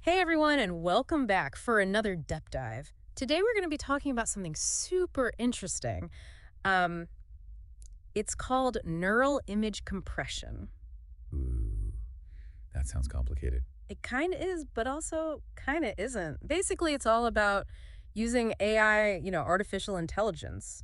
Hey everyone, and welcome back for another depth dive. Today we're going to be talking about something super interesting. Um, it's called neural image compression. Ooh, that sounds complicated. It kind of is, but also kind of isn't. Basically, it's all about using AI, artificial intelligence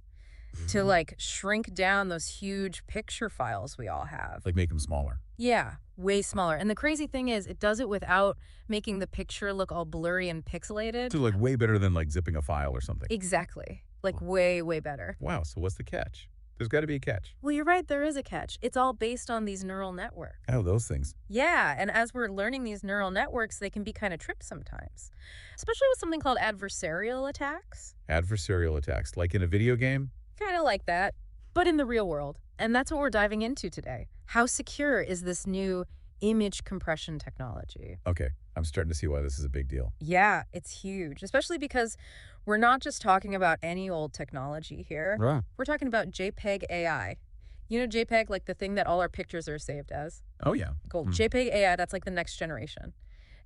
to Mhm. like shrink down those huge picture files we all have. Like make them smaller. Yeah, way smaller. And the crazy thing is, it does it without making the picture look all blurry and pixelated. So like way better than like zipping a file or something. Exactly. Like Oh, way, way better. wow. So what's the catch? There's got to be a catch. Well, you're right, there is a catch. It's all based on these neural networks. Oh, those things. Yeah, and as we're learning these neural networks, they can be kind of tripped sometimes, especially with something called adversarial attacks. Adversarial attacks, like in a video game. Kind of like that, but in the real world. And that's what we're diving into today. How secure is this new image compression technology? Okay, I'm starting to see why this is a big deal. Yeah, it's huge, especially because we're not just talking about any old technology here. Right. We're talking about JPEG AI. You know JPEG, like the thing that all our pictures are saved as? Oh, yeah. Cool. Hmm. JPEG AI, that's like the next generation.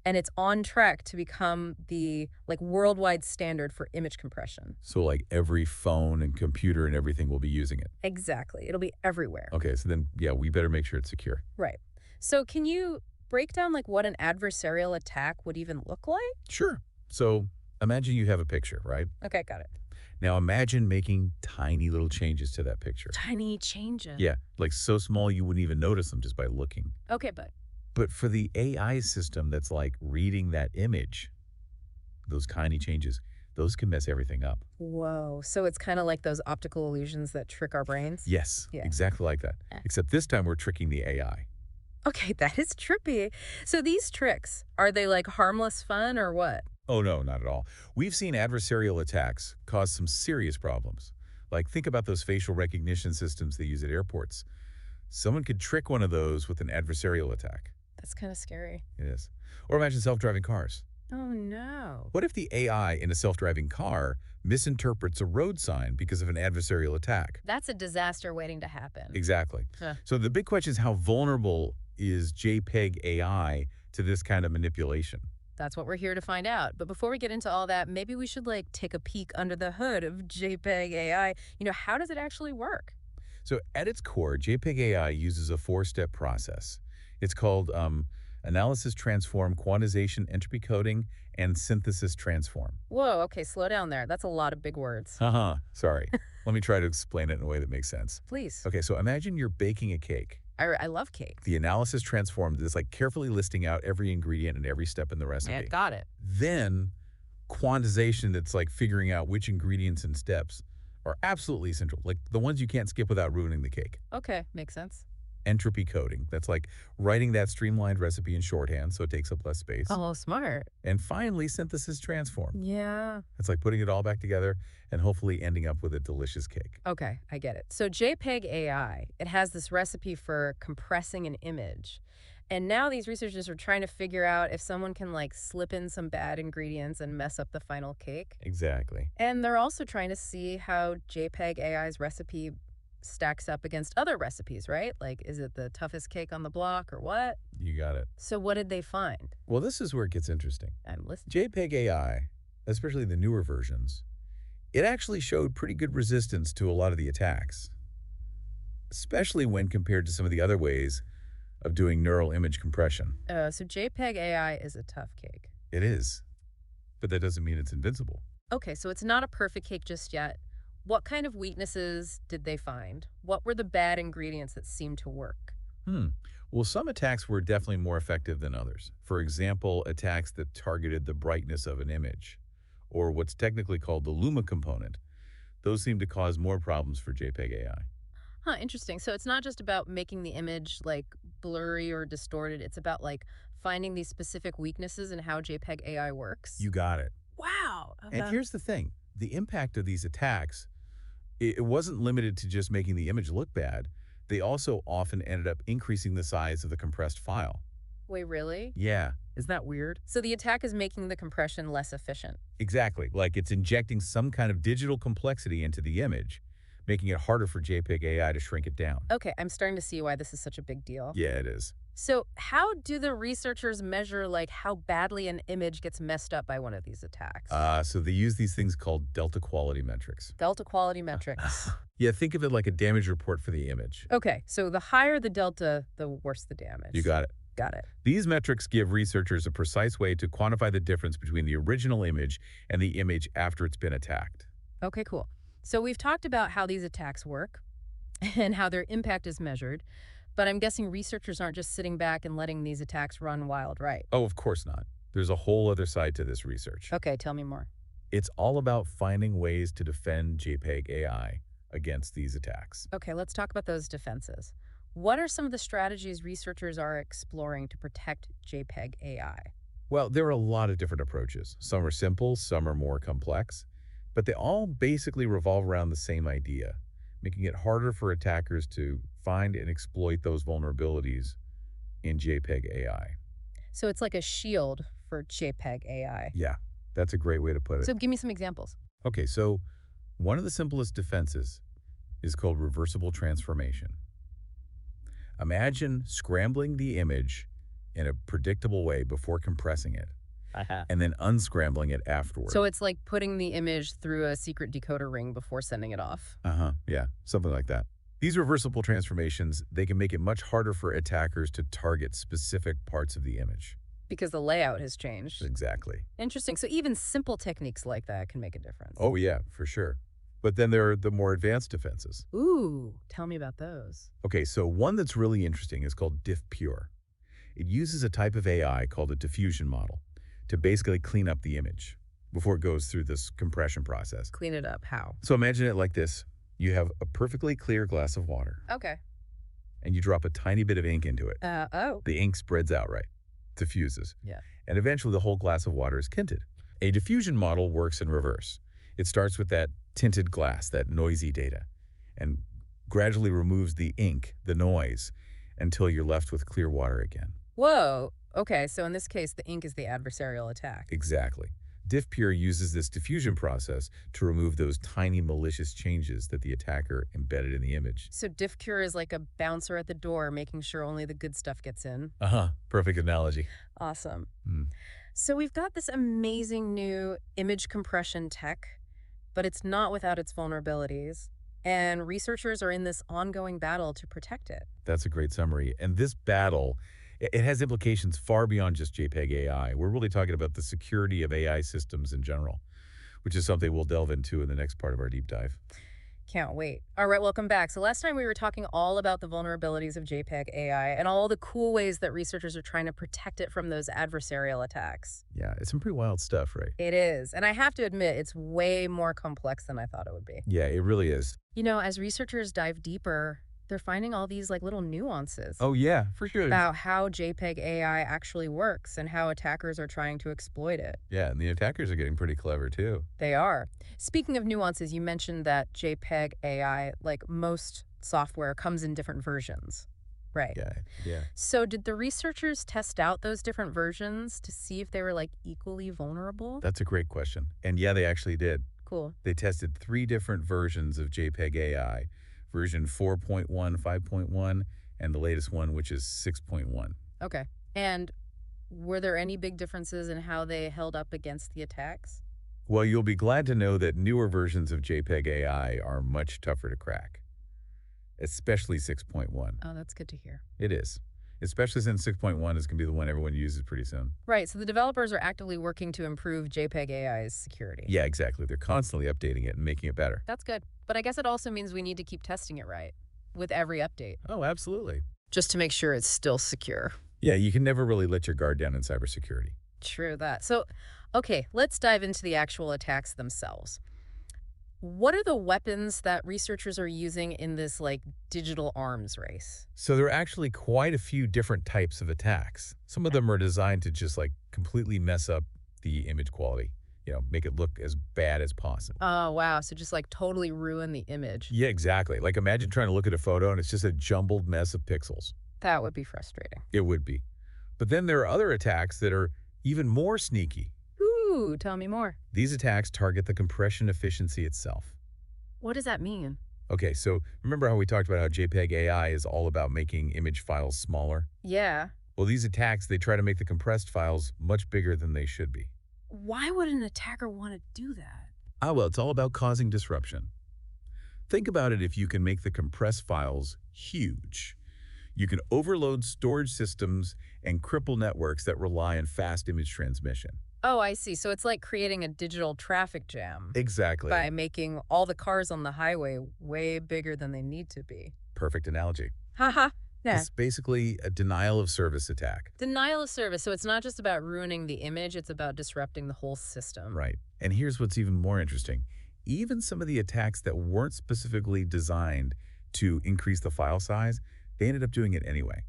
And it's on track to become the like worldwide standard for image compression. So like every phone and computer and everything will be using it. Exactly. It'll be everywhere. Okay, so then, yeah, we better make sure it's secure. Right. So can you break down like what an adversarial attack would even look like? Sure. So imagine you have a picture, right? Okay, got it. Now imagine making tiny little changes to that picture. Tiny changes. Yeah, like so small you wouldn't even notice them just by looking. Okay, but But for the AI system that's like reading that image, those tiny changes, those can mess everything up. whoa. So it's kind of like those optical illusions that trick our brains? Yes, Yeah. exactly like that. Eh. Except this time we're tricking the AI. Okay, that is trippy. So these tricks, are they like harmless fun or what? Oh, no, not at all. We've seen adversarial attacks cause some serious problems. Like, think about those facial recognition systems they use at airports. Someone could trick one of those with an adversarial attack. That's kind of scary. It is. Or imagine self-driving cars. Oh no. What if the AI in a self-driving car misinterprets a road sign because of an adversarial attack? That's a disaster waiting to happen. Exactly. Huh. So the big question is, how vulnerable is JPEG AI to this kind of manipulation? That's what we're here to find out. But before we get into all that, maybe we should like take a peek under the hood of JPEG AI. How does it actually work? So at its core, JPEG AI uses a four-step process. It's called analysis transform, quantization, entropy coding, and synthesis transform. Whoa, okay, slow down there. That's a lot of big words. Haha, sorry. Let me try to explain it in a way that makes sense. Please. Okay, so imagine you're baking a cake. I love cake. The analysis transformed is like carefully listing out every ingredient and every step in the Yeah, recipe. got it. Then quantization, that's like figuring out which ingredients and steps are absolutely essential, like the ones you can't skip without ruining the cake. Okay, makes sense. Entropy coding, that's like writing that streamlined recipe in shorthand so it takes up less space. Oh, smart. And finally, synthesis transform. Yeah. It's like putting it all back together and hopefully ending up with a delicious cake. Okay, I get it. So JPEG AI, it has this recipe for compressing an image. And now these researchers are trying to figure out if someone can like slip in some bad ingredients and mess up the final cake. Exactly. And they're also trying to see how JPEG AI's recipe stacks up against other recipes, right? Like, is it the toughest cake on the block or what? You got it. So what did they find? Well, this is where it gets interesting. I'm listening. JPEG AI, especially the newer versions, it actually showed pretty good resistance to a lot of the attacks, especially when compared to some of the other ways of doing neural image compression. So JPEG AI is a tough cake. It is, but that doesn't mean it's invincible. Okay, so it's not a perfect cake just yet. What kind of weaknesses did they find? What were the bad ingredients that seemed to work? Well, some attacks were definitely more effective than others. For example, attacks that targeted the brightness of an image, or what's technically called the luma component. Those seem to cause more problems for JPEG AI. Huh, interesting. So it's not just about making the image like blurry or distorted. It's about like finding these specific weaknesses in how JPEG AI works. You got it. Wow. And here's the thing. The impact of these attacks, it wasn't limited to just making the image look bad. They also often ended up increasing the size of the compressed file. Wait, really? Yeah. Isn't that weird? So the attack is making the compression less efficient. Exactly. Like it's injecting some kind of digital complexity into the image, making it harder for JPEG AI to shrink it down. Okay, I'm starting to see why this is such a big deal. Yeah, it is. So, how do the researchers measure like how badly an image gets messed up by one of these attacks? So they use these things called delta quality metrics. Delta quality metrics. Yeah, think of it like a damage report for the image. Okay, so the higher the delta, the worse the You damage. got it. Got it. These metrics give researchers a precise way to quantify the difference between the original image and the image after it's been attacked. Okay, cool. So we've talked about how these attacks work and how their impact is measured, but I'm guessing researchers aren't just sitting back and letting these attacks run wild, right? Oh, of course not. There's a whole other side to this research. Okay, tell me more. It's all about finding ways to defend JPEG AI against these attacks. Okay, let's talk about those defenses. What are some of the strategies researchers are exploring to protect JPEG AI? Well, there are a lot of different approaches. Some are simple, some are more complex, but they all basically revolve around the same idea, making it harder for attackers to find and exploit those vulnerabilities in JPEG AI. So it's like a shield for JPEG AI. Yeah, that's a great way to put it. So give me some examples. Okay, so one of the simplest defenses is called reversible transformation. Imagine scrambling the image in a predictable way before compressing it, and then unscrambling it afterward. So it's like putting the image through a secret decoder ring before sending it off. Yeah, something like that. These reversible transformations, they can make it much harder for attackers to target specific parts of the image. Because the layout has changed. Exactly. Interesting. So even simple techniques like that can make a difference. Oh yeah, for sure. But then there are the more advanced defenses. Ooh, tell me about those. Okay, so one that's really interesting is called diff-pure. It uses a type of AI called a diffusion model to basically clean up the image before it goes through this compression process. Clean it up. How? So imagine it like this. You have a perfectly clear glass of water, Okay. and you drop a tiny bit of ink into it. Oh. The ink spreads out, right? Diffuses. Yeah. And eventually the whole glass of water is tinted. A diffusion model works in reverse. It starts with that tinted glass, that noisy data, and gradually removes the ink, the noise, until you're left with clear water again. Whoa. Okay, so in this case, the ink is the adversarial attack. Exactly. Diff-pure uses this diffusion process to remove those tiny malicious changes that the attacker embedded in the image. So diff cure is like a bouncer at the door, making sure only the good stuff gets in. Perfect analogy. Awesome. Hmm. So we've got this amazing new image compression tech, but it's not without its vulnerabilities. And researchers are in this ongoing battle to protect it. That's a great summary. And this battle, it has implications far beyond just JPEG AI. We're really talking about the security of AI systems in general, which is something we'll delve into in the next part of our deep dive. Can't wait. All right, welcome back. So last time we were talking all about the vulnerabilities of JPEG AI and all the cool ways that researchers are trying to protect it from those adversarial attacks. Yeah, it's some pretty wild stuff, right? It is. And I have to admit, it's way more complex than I thought it would be. Yeah, it really is. You know, as researchers dive deeper, they're finding all these like little nuances Oh, yeah, for sure. about how JPEG AI actually works and how attackers are trying to exploit it. Yeah, and the attackers are getting pretty clever, too. They are. Speaking of nuances, you mentioned that JPEG AI, like most software, comes in different versions. Right. Yeah. So did the researchers test out those different versions to see if they were like equally vulnerable? That's a great question. And yeah, they actually did. Cool. They tested 3 different versions of JPEG AI, version 4.1, 5.1, and the latest one, which is 6.1. Okay. And were there any big differences in how they held up against the attacks? Well, you'll be glad to know that newer versions of JPEG AI are much tougher to crack, especially 6.1. Oh, that's good to hear. It is, especially since 6.1 is going to be the one everyone uses pretty soon. Right. So the developers are actively working to improve JPEG AI's security. Yeah, exactly. They're constantly updating it and making it better. That's good. But I guess it also means we need to keep testing it right with every update, Oh, absolutely. just to make sure it's still secure. Yeah, you can never really let your guard down in cybersecurity. True that. So, okay, let's dive into the actual attacks themselves. What are the weapons that researchers are using in this like digital arms race? So there are actually quite a few different types of attacks. Some of them are designed to just like completely mess up the image quality, make it look as bad as possible. Oh, wow. So just like totally ruin the image. Yeah, exactly. Like imagine trying to look at a photo and it's just a jumbled mess of pixels. That would be frustrating. It would be. But then there are other attacks that are even more sneaky. Ooh, tell me more. These attacks target the compression efficiency itself. What does that mean? Okay, so remember how we talked about how JPEG AI is all about making image files smaller? Yeah. Well, these attacks, they try to make the compressed files much bigger than they should be. Why would an attacker want to do that? Well, it's all about causing disruption. Think about it if you can make the compressed files huge. You can overload storage systems and cripple networks that rely on fast image transmission. Oh, I see. So it's like creating a digital traffic jam Exactly. by making all the cars on the highway way bigger than they need to be. Perfect analogy. Haha. Yeah. It's basically a denial of service attack. Denial of service. So it's not just about ruining the image, it's about disrupting the whole system. Right. And here's what's even more interesting. Even some of the attacks that weren't specifically designed to increase the file size, they ended up doing it anyway.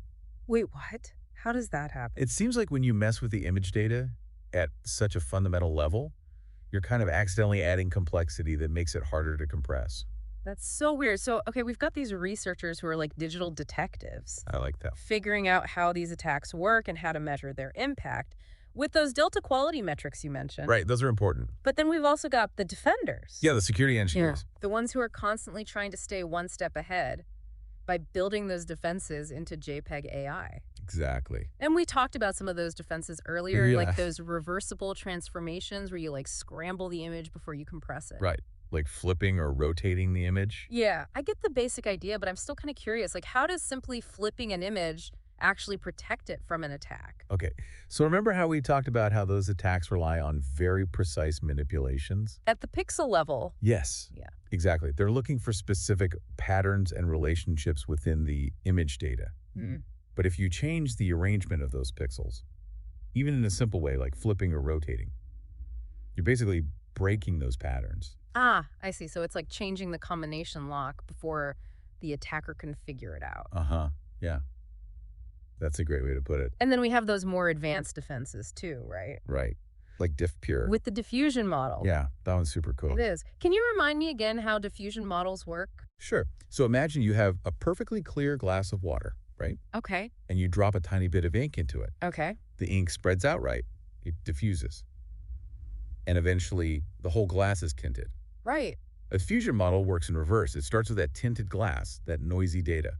Wait, what? How does that happen? It seems like when you mess with the image data at such a fundamental level, you're kind of accidentally adding complexity that makes it harder to compress. That's so weird. So, okay, we've got these researchers who are like digital detectives, I like that. figuring out how these attacks work and how to measure their impact with those delta quality metrics you mentioned. Right, those are important. But then we've also got the defenders. Yeah, the security engineers. The ones who are constantly trying to stay one step ahead by building those defenses into JPEG AI. Exactly. And we talked about some of those defenses earlier, Yeah. like those reversible transformations where you like scramble the image before you compress it. Right, like flipping or rotating the image. Yeah, I get the basic idea, but I'm still kind of curious. Like, how does simply flipping an image actually protect it from an attack? Okay, so remember how we talked about how those attacks rely on very precise manipulations? At the pixel level. Yes. Yeah. Exactly. They're looking for specific patterns and relationships within the image data. Mm. But if you change the arrangement of those pixels, even in a simple way like flipping or rotating, you're basically breaking those patterns. Ah, I see. So it's like changing the combination lock before the attacker can figure it out. Uh-huh. Yeah. That's a great way to put it. And then we have those more advanced defenses too, right? Right. Like diff pure. With the diffusion model. Yeah, that one's super cool. It is. Can you remind me again how diffusion models work? Sure. So imagine you have a perfectly clear glass of water, right? Okay. And you drop a tiny bit of ink into it. Okay. The ink spreads out right. It diffuses. And eventually, the whole glass is tinted. Right. A diffusion model works in reverse. It starts with that tinted glass, that noisy data,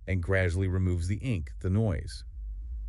and gradually removes the ink, the noise,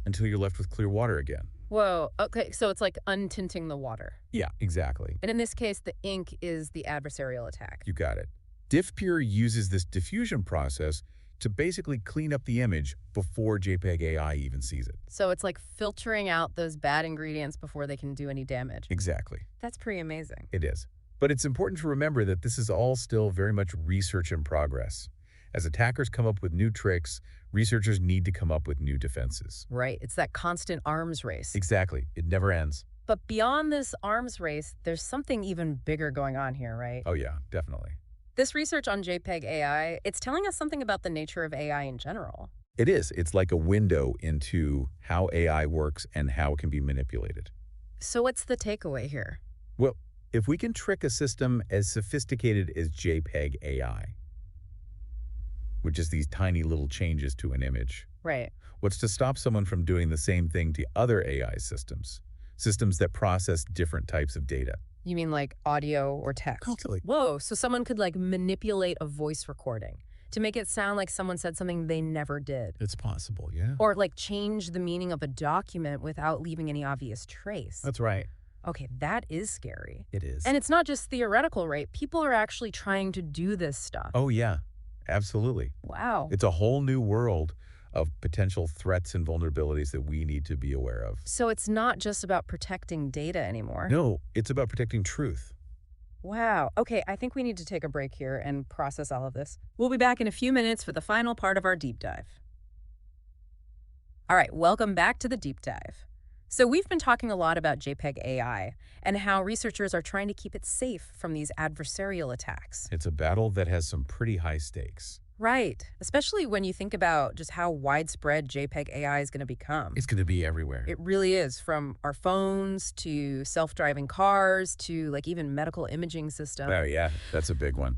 until you're left with clear water again. Whoa. Okay. So it's like untinting the water. Yeah, exactly. And in this case, the ink is the adversarial attack. You got it. DiffPure uses this diffusion process to basically clean up the image before JPEG AI even sees it. So it's like filtering out those bad ingredients before they can do any damage. Exactly. That's pretty amazing. It is. But it's important to remember that this is all still very much research in progress. As attackers come up with new tricks, researchers need to come up with new defenses. Right. It's that constant arms race. Exactly. It never ends. But beyond this arms race, there's something even bigger going on here, right? Oh yeah, definitely. This research on JPEG AI, it's telling us something about the nature of AI in general. It is. It's like a window into how AI works and how it can be manipulated. So what's the takeaway here? Well, if we can trick a system as sophisticated as JPEG AI, which is these tiny little changes to an image, Right. what's to stop someone from doing the same thing to other AI systems? Systems that process different types of data. You mean like audio or text? Totally. Whoa, so someone could like manipulate a voice recording to make it sound like someone said something they never did. It's possible, yeah. Or like change the meaning of a document without leaving any obvious trace. That's right. Okay, that is scary. It is. And it's not just theoretical, right? People are actually trying to do this stuff. Oh, yeah. Absolutely. Wow. It's a whole new world of potential threats and vulnerabilities that we need to be aware of. So it's not just about protecting data anymore. No, it's about protecting truth. Wow. Okay, I think we need to take a break here and process all of this. We'll be back in a few minutes for the final part of our deep dive. All right, welcome back to the deep dive. So we've been talking a lot about JPEG AI and how researchers are trying to keep it safe from these adversarial attacks. It's a battle that has some pretty high stakes. Right, especially when you think about just how widespread JPEG AI is going to become. It's going to be everywhere. It really is, from our phones to self-driving cars to like even medical imaging systems. Oh, yeah, that's a big one.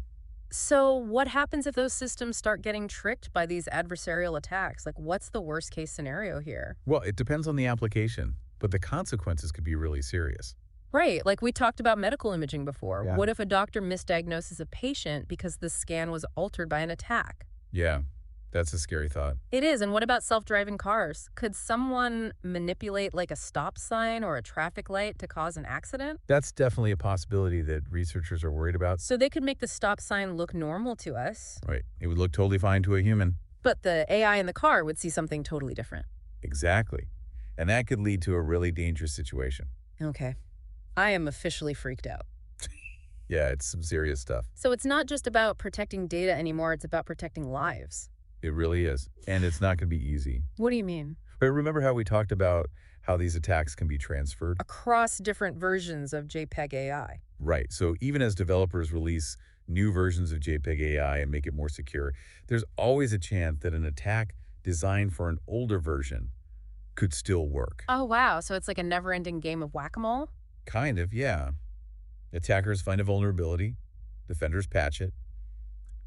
So what happens if those systems start getting tricked by these adversarial attacks? Like, what's the worst case scenario here? Well, it depends on the application, but the consequences could be really serious. Right, like we talked about medical imaging before. Yeah. What if a doctor misdiagnoses a patient because the scan was altered by an attack? Yeah, that's a scary thought. It is. And what about self-driving cars? Could someone manipulate like a stop sign or a traffic light to cause an accident? That's definitely a possibility that researchers are worried about. So they could make the stop sign look normal to us, Right. It would look totally fine to a human. but the AI in the car would see something totally different. Exactly. And that could lead to a really dangerous situation. Okay. I am officially freaked out. Yeah, it's some serious stuff. So it's not just about protecting data anymore, it's about protecting lives. It really is. And it's not going to be easy. What do you mean? But remember how we talked about how these attacks can be transferred? Across different versions of JPEG AI. Right. So even as developers release new versions of JPEG AI and make it more secure, there's always a chance that an attack designed for an older version could still work. Oh, wow. So it's like a never-ending game of whack-a-mole? Kind of, yeah. Attackers find a vulnerability, defenders patch it,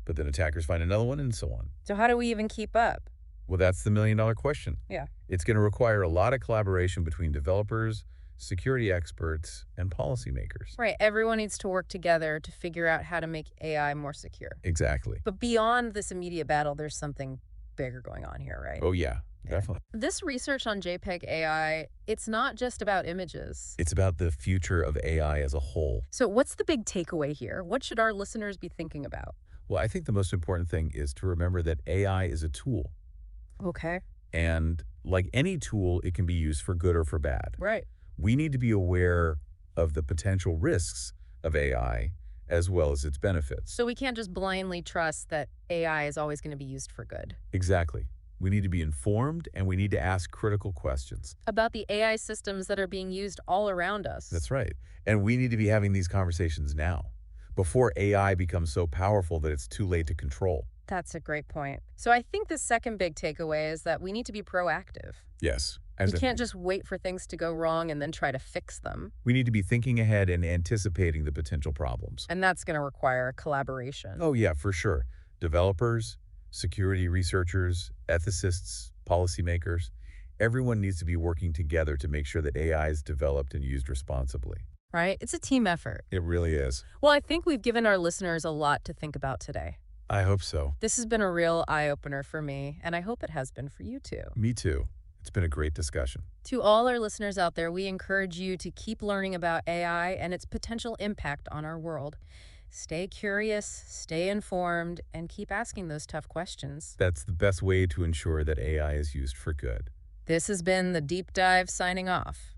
but then attackers find another one and so on. So how do we even keep up? Well, that's the million-dollar question. Yeah. It's going to require a lot of collaboration between developers, security experts, and policymakers. Right. Everyone needs to work together to figure out how to make AI more secure. Exactly. But beyond this immediate battle, there's something bigger going on here, right? Oh, yeah, definitely. This research on JPEG AI, it's not just about images. It's about the future of AI as a whole. So what's the big takeaway here? What should our listeners be thinking about? Well, I think the most important thing is to remember that AI is a tool. Okay. And like any tool, it can be used for good or for bad. Right. We need to be aware of the potential risks of AI as well as its benefits. So we can't just blindly trust that AI is always going to be used for good. Exactly. We need to be informed and we need to ask critical questions. About the AI systems that are being used all around us. That's right. And we need to be having these conversations now, before AI becomes so powerful that it's too late to control. That's a great point. So I think the second big takeaway is that we need to be proactive. Yes. We can't just wait for things to go wrong and then try to fix them. We need to be thinking ahead and anticipating the potential problems. And that's going to require collaboration. Oh, yeah, for sure. Developers, security researchers, ethicists, policymakers, everyone needs to be working together to make sure that AI is developed and used responsibly. Right? It's a team effort. It really is. Well, I think we've given our listeners a lot to think about today. I hope so. This has been a real eye-opener for me, and I hope it has been for you too. Me too. It's been a great discussion. To all our listeners out there, we encourage you to keep learning about AI and its potential impact on our world. Stay curious, stay informed, and keep asking those tough questions. That's the best way to ensure that AI is used for good. This has been The Deep Dive signing off.